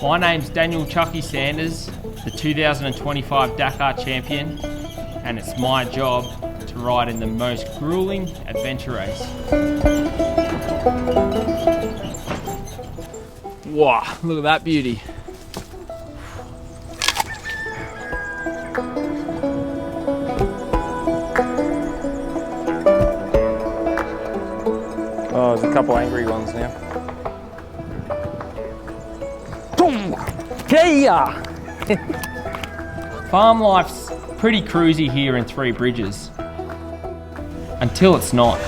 My name's Daniel Chucky Sanders, the 2025 Dakar champion, and it's my job to ride in the most grueling adventure race. Wow, look at that beauty. Oh, there's a couple angry ones now. Farm life's pretty cruisy here in Three Bridges, until it's not.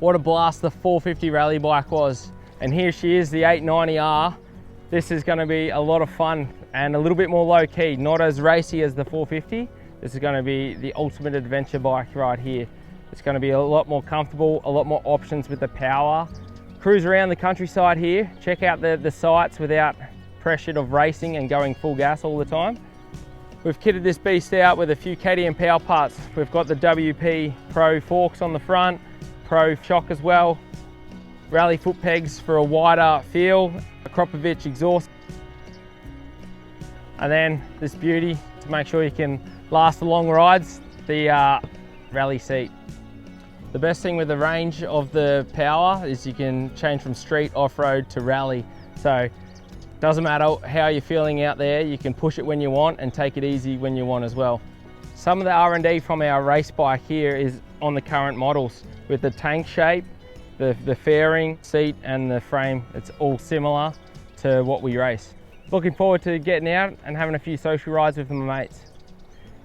What a blast the 450 rally bike was. And here she is, the 890R. This is going to be a lot of fun and a little bit more low key, not as racy as the 450. This is going to be the ultimate adventure bike right here. It's going to be a lot more comfortable, a lot more options with the power. Cruise around the countryside here, check out the sights without pressure of racing and going full gas all the time. We've kitted this beast out with a few KTM power parts. We've got the WP Pro forks on the front, Pro shock as well, rally foot pegs for a wider feel, a Kropovich exhaust, and then this beauty to make sure you can last the long rides, the rally seat. The best thing with the range of the power is you can change from street, off-road to rally. So doesn't matter how you're feeling out there, you can push it when you want and take it easy when you want as well. Some of the R&D from our race bike here is on the current models with the tank shape, the fairing, seat and the frame. It's all similar to what we race. Looking forward to getting out and having a few social rides with my mates.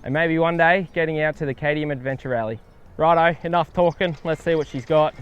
And maybe one day getting out to the KTM Adventure Rally. Righto, enough talking, let's see what she's got.